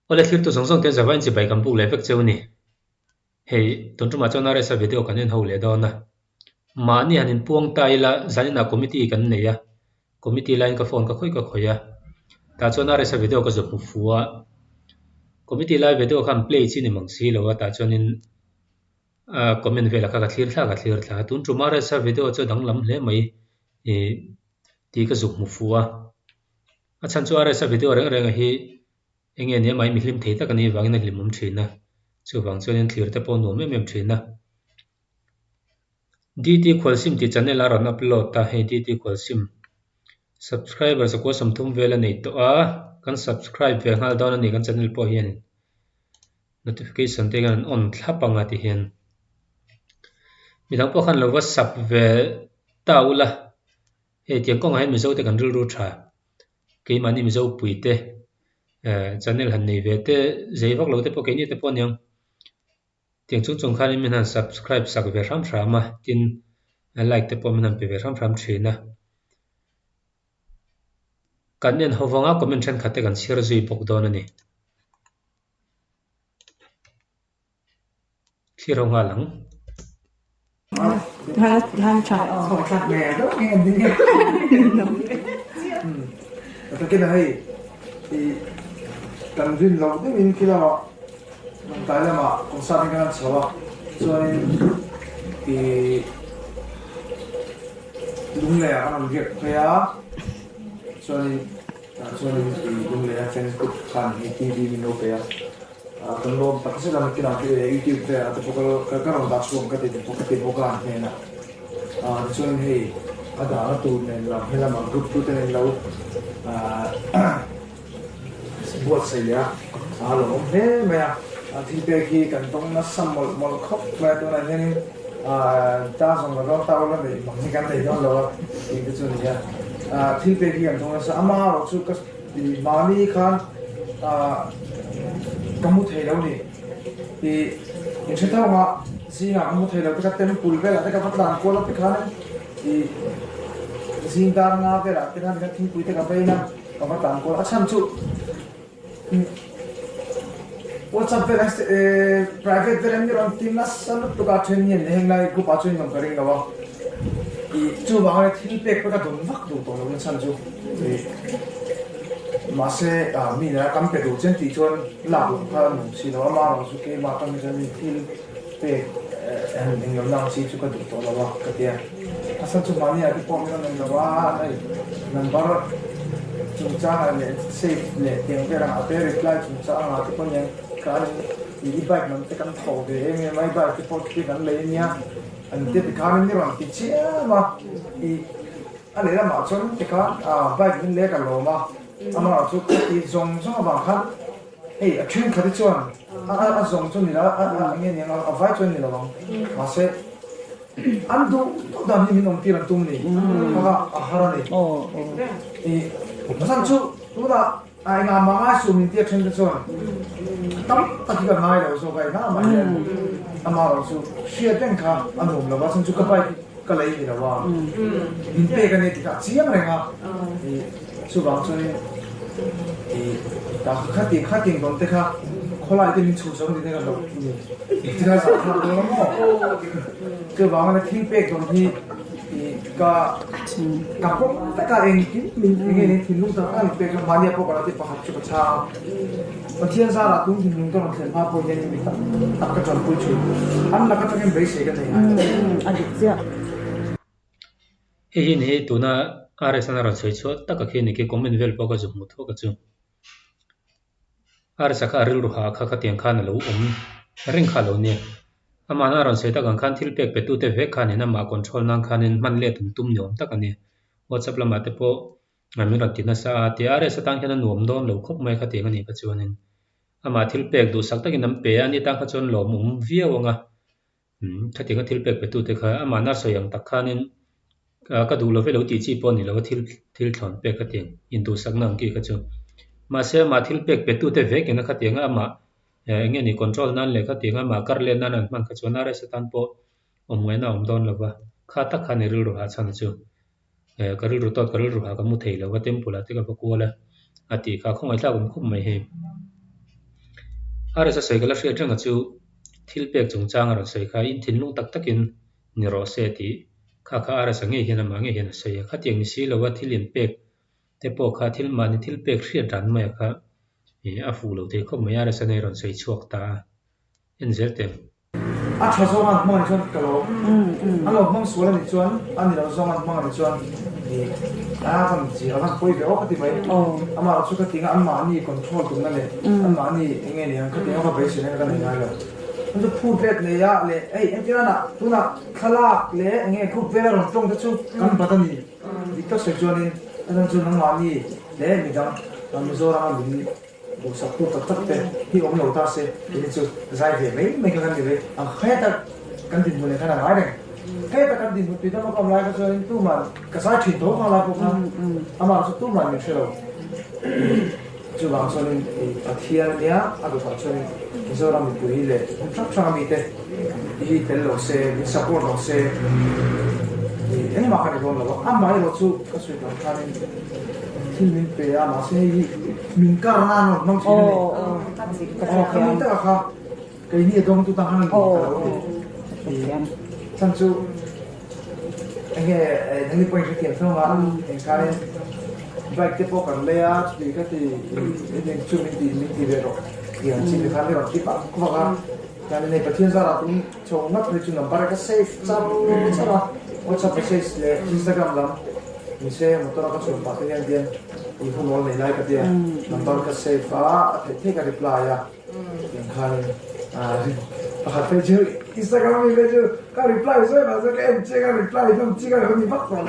Oleh thlir tu song te zawain chi bai kam pu le vek cheu ni hei ton tuma chona re sa video kan en ho le do na ma ni hanin puang ta ila zanina committee kan nei ya committee line ka phone ka khoi ya ta chona re sa video ka zo pu fuwa committee line video kan play chi ni mang si lo ta chonin comment vela ka thlir thla tun tuma re sa video cho dang lam hle mai e ti ka zo mu fuwa a chan chu are sa video reng reng hi enge ne mai mi hlim thei ta kan ni wangin hlim mum thina chu wang chonin thlir te pon no mem thina dt khwalsim ti channel a ron upload ta he dt khwalsim subscriber sa ko samthum vela nei to a kan subscribe ve ngal don ani kan channel po hian notification te kan on thlapanga ti hian midang po khan lo whatsapp ve taula he tiang kong hai mi zo te kan ril ru tha ke mani mi zo puite channel han nei ve te zei vak lo te po ke ni te po nyang tiang chung chung khan min han subscribe sak ve ram rama tin like te po min han pe ve ram thina kan nen howanga comment then khate kan share zui pok don ani thiro nga lang han cha không chắc nghe đó nghe đi nghe cái này thì cần duyên lâu thì mình kia là mình tại là mà cũng sao cái này xấu cho nên thì đúng là làm việc phải á cho nên thì đúng là Facebook kan TV mình đâu phải kan lo tak sila makin ang YouTube te at pagkakaroon da suwang ka din pagkatibukan niya na so hey ada tu nila hila mag group tu nila buat saya halo he maya tipe ki kan tong na samol mol khop maya tu na ni ta song lo ta lo ni mang kan dei don lo ti tu ni ya tipe ki kan tong na sa ama ro chu ka di mani khan kamu thấy đâu đi thì những cái tao mà gì mà kamu thấy đâu cái tên pul về là cái phát đàn cô là cái khán thì gì ta nga về là cái khán thì quý cái cái bên na cái phát đàn cô là chăm chú WhatsApp về là private về là như là team là sao tụi các chuyên nhân hiện nay cũng bắt chuyên làm cái gì đó thì chú bảo là thì bé cái đồng vắc đủ tổ nó chăm chú thì mà sẽ mình là cầm cái đồ trên thị trường làm cái gì đó mà nó sẽ cái mà cầm cái gì thì về anh em làm gì chúng ta được đó là cái gì à sao chúng mình cái phong cách này là này number chúng ta là save này tiếng cái là để reply chúng ta là cái con những cái e-bike mình sẽ cầm thầu về em máy bike cái phong cái này lấy nha anh tiếp cái này như là cái gì mà anh lấy là mà chọn cái bike mình lấy cái lỗ mà 아마 이 정도가 한 에이 큐인 카드 전 정도니라 이게 내가 아바이 전이라 봐 마세 안도 또 담이 민놈 뛰는 똥니 아가 하라니 이 산초 또다 아이가 망할 수 있는 뛰어 천도 전 딱딱이가 나이라고 소가이나 말이야 아마로 수 쉬어 땡카 안도 몰라 봐 산초 까바이 까라이니라 봐 인페가 네티가 지양래가 이 수방촌이 다 카팅 건데가 콜라 이제 초정이 내가 너 이들아서 하는 그 방안에 팅백 돈이 이가 갖고 딱가 엔기 민이게 팅롱다 안 백을 많이 하고 가라지 바깥쪽 차 어티엔사라 동기 농도는 된 바보 얘기입니다 아까 전 보여줘 안 나가적인 베이스가 돼 알겠지요 he ni tuna are sana ron choi chho taka khe ni ke comment vel pa ka zu mu tho ka chu are saka aril ru ha kha kha tiang khan lo ring kha lo ne ama na ron se ta kan khan thil pek pe tu te ve khan na ma control nang khan in man le tum nyom ta ka ni whatsapp lama te po ngami ron tina sa ti are sa tang khan nuam don lo khop mai kha te ngani ka chuanin ama thil pek du sak takin nam pe ani tang kha chon lo mum via wanga kha te ka thil pek pe tu te kha ama na so yang tak khanin ka du lo ve lo ti chi po ni lo thil thon pe ka ting in du sak nang ki ka chu ma se ma thil pek pe tu te ve ke na kha ting ama nge ni control nan le kha ting ama kar le nan man kha chona re se tan po omwe na om don lo ba kha ta kha ni ru ha chan chu ka ru tot ka ru ha ka mu thei lo wa tem pula te ka ko la ati kha khong ai tla kum khum mai he are sa soi kala hria tanga chu thil pek chung chang ron soi kha in thin lung tak takin ni ro se ti kha are sa nge hian ama nge hian soi kha tiang ni si lo wa thil in pek te po kha thil ma ni thil pek hria dan mai kha a fu lo te khom mai are sa nei ron soi chuak ta en zel tem a tha zo man mo ni chuan ka lo a lo mong suala ni chuan an ni lo zo man mong ni chuan a kan chi a kan poi be o ka ti mai ama chu ka tinga an ma ni control tu na le an ma ni nge ni an ka tinga ka be sin ka ni na lo an chu phu pet le ya le ei en tira na tu na khalak le nge khu pe la ron tong ta chu kan patani dikka se chuan in an chu nang ma ni le mi dang an zo ra ni bộ sắp tu tập tất cả khi ông đầu ta sẽ đến chỗ giải về mấy mấy cái căn gì đấy hết ta căn tin một này khá là nói này hết ta căn tin một tí nó còn lại cái cho tu mà cái giải truyền thống còn lại cũng không mà tu mà mình chơi đâu chú bảo cho nên thiên nhá được bảo cho nên giờ làm mình quý lệ chắc chắn mình thế đi đến lỗ xe đi support lỗ xe anh mà cái này còn là mà cái lỗ chú cái chuyện đó cái nàyที่มินเปียมาเสียมินการนั่นน้องที่นี่เขามินแต่เขาไอ้นี่ตรงตัวต่างกันฉันจูไอ้เงี้ยนั่นนี่pointที่เขียนส่งมาไอ้การเนี่ยแบกที่พวกกันเลยอ่ะที่ก็ที่เนี่ยชูมินตีเบโร่อย่างที่เขาเรียกว่าที่ปะก็ว่าการในประเทศเราตุ้งชงนับเลยจุดนั้นบาร์ก็เซฟจับจับว่าจับไปเซฟเลย Instagram แล้วmisalnya motor akan suruh pakai yang dia ibu mau nilai ke dia nomor ke save take a reply ya yang kali pakai baju Instagram ini baju kan reply saya masuk ke MC kan reply itu jika kan di bakal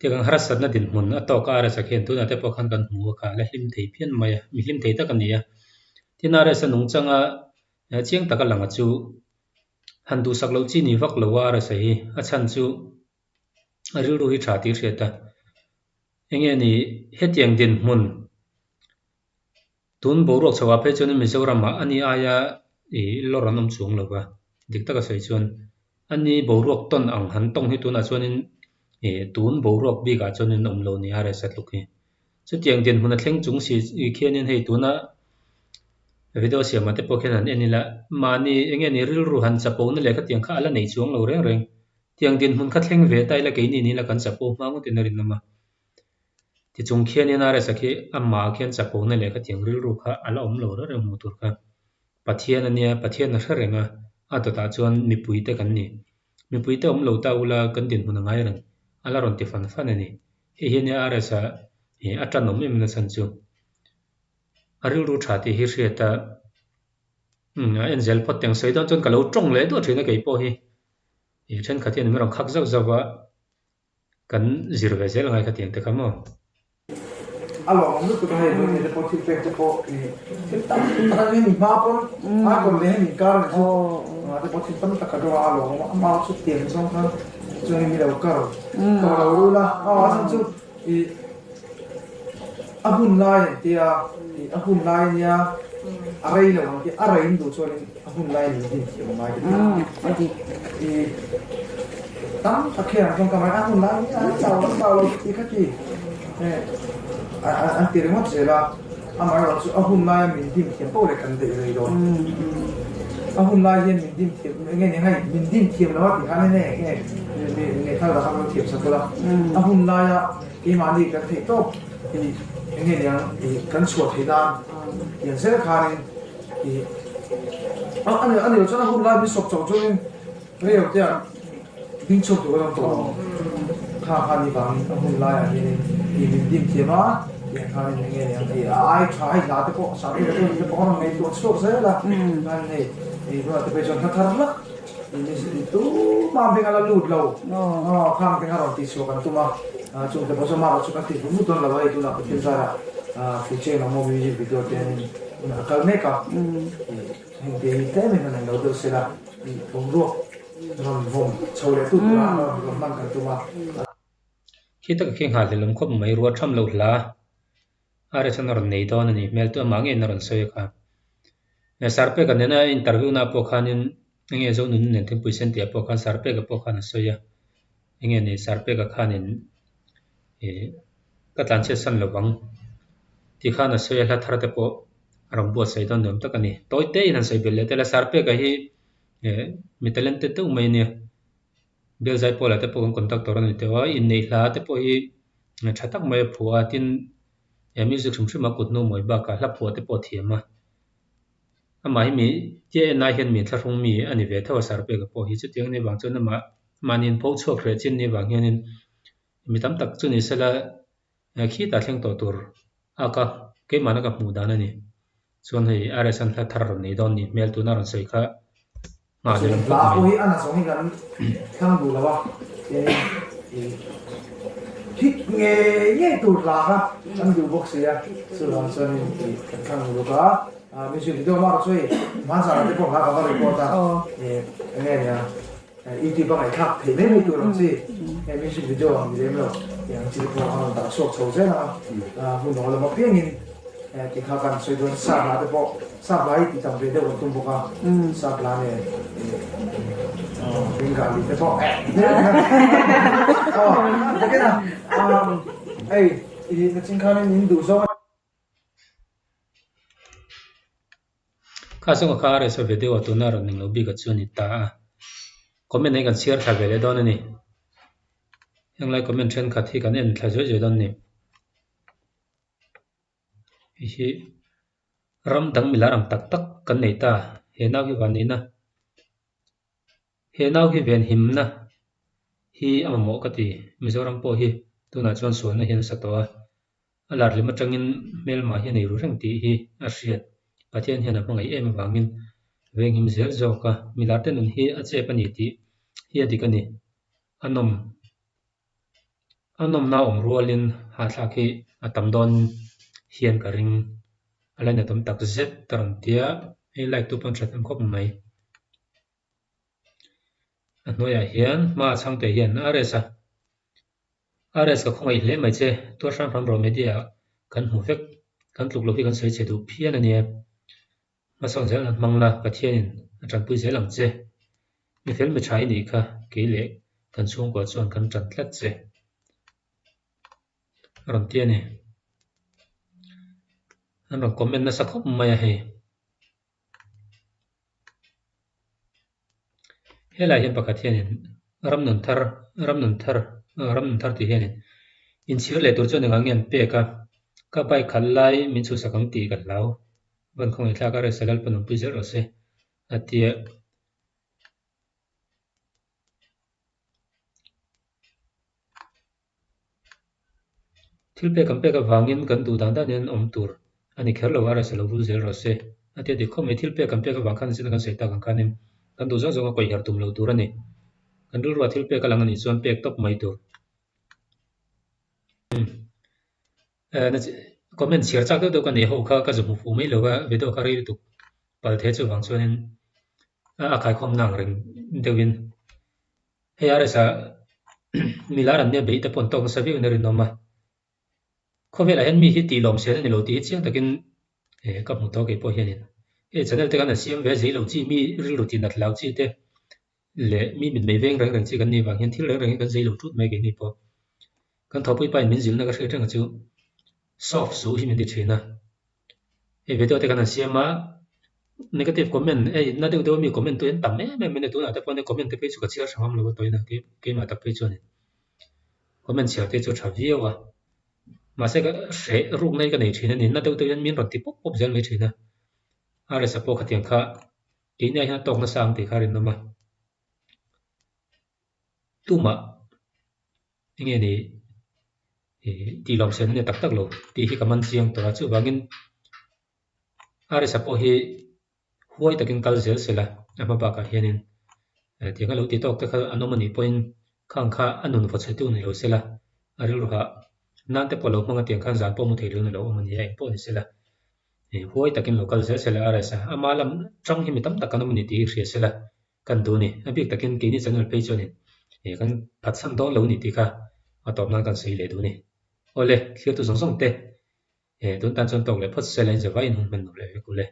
tiang harasat na din mun ato ka ara sa khen tu na te po khan kan mu kha la hlim thei phian mai mi hlim thei ta kan nia tinare sa nung changa chiang taka langa chu han du sak lo chi ni vak lo wa ra sai a chan chu aril ru hi tha ti hriata enge ni hetiang din mun tun borok chawa pe chon mizoram ma ani aya loran om chung lo ba dik taka sai chon ani borok ton ang han tong hi tuna chonin tun borok bi ga chonin om lo ni are sat luki chu tiang din mun a thleng chung si khianin hei tuna video siam ate pokhen an enila mani enge ni ril ru han chapo na le kha tiang kha ala nei chuang lo reng reng tiang din hun kha thleng ve tai la ke ni la kan chapo ma ngu tin rin nama ti chung khian ni na re sakhi amma khian chapo na le kha tiang ril ru kha ala om lo re mu tur kha pathian ania pathian na hra renga a to ta chuan mi pui te kan ni mi pui te om lo ta ula kan din hun ngai reng ala ron ti fan fan ani he hi ni are sa atan om em na san chu aril ru thati hi hriata enzel pot teng sei don chon kalo tong le do thina kei po hi then khathian mi rong khak zau zawa kan zirve zel ngai khathian te khamo alo ang luto ka hay doon po feedback po parang ni mapon ako le ni kar so ate po tin ta ka do alo ma su tien so ka so ni daw kar ka ula asan su abun lai dia abun lai nya aray lo ki aray ndo so ni abun lai ni din ki ma ki tam akhir ang kamay abun lai sa lo ki ka ki anh tiền mất rồi là anh nói là hôm nay mình tìm kiếm bao để cần để rồi hôm nay mình tìm kiếm nghe này hay mình tìm kiếm nó thì anh này nghe nghe thay là không tìm sao đó hôm nay cái mà đi cần thể tốt thì nghe này thì cần sửa thì đan hiện sẽ khai thì anh nói cho nó hôm nay mình sụp sụp cho nên bây giờ thì mình sụp được không tốt khai đi bằng hôm nay thì mình tìm kiếm nó yang kali ni yang ai try lah tu kok sampai tu orang main tu stop saya lah kan ni tu tu pejon khatar lah ini itu mampu kalau lut lau kan tengah roti so kan tu mah cuma tu pasal mah cuma tu mudah lah itu nak pensar future nak mau music video ni kalau mereka hindi teme na nang lau sila bungro ram vom chole tu lah man kan tu mah kita king hal lum khop mai ruwa tham lo la are chanar nei don ni mel to mange naron soy ka na sarpe ka nena interview na po khanin nge zo nun ne 10% ya po khan sarpe ka po khan soya nge ni sarpe ka khanin ka tlan che san lawang ti khana se la thar te po rong bo sei don nom tak ani toy te in an sei bel le te la sar pe ka hi mi talent te mai ne bel zai po la te po conductor ani te wa in nei hla te po hi tha tak mai phua tin music shum shum kut no moi ba ka hla phua te po thiama ama hi mi che na hian mi thla rung mi ani ve thaw sar pe ka po hi chu tiang ni wang chon ma manin po chok re chin ni wang hianin mi tam tak chu ni sela khi ta thleng to tur aka ke mana ka mu dan ani chuan hei aresan hla thar nei don ni mel tu na ron sei kha ma de lam la mai oi ana so hi kan khang du la wa thích nghe nghe tụt là ha anhดูbox ya sự là cho nên cái khang du ka mình chỉ video mà rồi mà sao lại có các bạn report ta nghe nè YouTube bằng cái khác thì mấy video làm gì mình chỉ video làm gì đó yang chỉ có hàng ta số số thế nào mình nói là một cái nhìn cái khácกันsuy đoán sao là cái bộ sao lại thì trong video của tung boka sao là này bên cạnh thì cái bộ cái nào ấy thì cái chính khán nhìn đủ số kha song kha re so video tu na ron ning lo bi ka chu ni ta comment nei kan share tha vele don ani yang lai comment chen kha thi kan en thla jo jo don ni hi ram dang milaram tak tak kan nei ta he nau hi wan ni na he nau hi ven him na hi amamo ka ti mizoram po hi tuna chuan suan na hian satowa alar lima tangin mel ma hi nei ru reng ti hi a hriat pathian hian a hmangai em awangin veng him zel zo ka milar ten an hi a che pani ti hi adik ani anom na om rualin ha thlak hi atam don hian ka ring alai na tom tak zet taron tia ei like tu pon thatam khop mai anoya hian ma changte hian ares ka khongai hle mai che to ram ram ro media kan hu vek kan tluk lo hi kan sei che du phian ani ma song zel an mangla pathianin atran pui zelang che mi fel mi thai ni kha ke le kan chung ko chuan kan tran tlat che ron tia ni an ron comment na sakhop mai a he helai hian pakhat hianin ram nun thar ti hianin in chhir le tur chuan engang hian pe ka bai khal lai min chu sakang ti kan lau ban khong thla ka re salal panum pi zer ase atia thilpe kan pe ka wangin kan du dang dan nen om tur ani kher lo ara selo bu zer ase atia di khom thilpe kan pe ka wang khan sin kan sei ta kan kanin kan du zong zong ko har tum lo tur ani kan dul wa thilpe ka lang ani chuan pek top mai tur na comment share chak do kan e ho kha ka zum fu mai lo wa video ka ri tu pal the chu wang chuan a khai khom nang ring dewin he ara sa milaran ne be ta pon tong sa vi ne rin no ma khovel a hen mi hi ti lom se ni lo ti chiang takin ka mu to ke po hianin channel te kan siam ve zai lo chi mi ri lo ti nat lau chi te le mi mit mai veng rang rang chi kan ni wang hian thil rang rang kan zai lo tut mai ke ni po kan thopui pai min zil na ka hre chu soft su hi min ti thina video te kan siama negative comment na deu mi comment tu en tam me ne tu na ta pon comment te pe chu ka chia sam lo to ina ke ma ta pe chu ni comment chia te chu tha viawa mà sẽ cái sẽ rung này cái này thì nên nó đâu tới nhân miên rồi thì pop pop dân mấy thì nè à là support cái tiếng khác cái này nó tông nó sang thì khai nó mà tu mà nghe này thì lòng sen này tắc tắc luôn thì khi cảm ơn riêng tôi chịu bằng in à là support hi huay takin kal zel sela ama ba ka hianin tiếng cái lối tí tóc cái anomani point khang kha anun phát sinh tu này lo sela aril ha nan te polo mga tiang khan zan po mu thei lo man ye po ni sela huai takin local se sela ara sa amalam trong hi mi tam takan mun ti hria sela kan du ni abik takin ke ni channel page ni kan phat san do lo ni ti kha atop nan kan sei le du ni ole khio tu song song te don tan chon tok le phot selen je vai nun man le ku le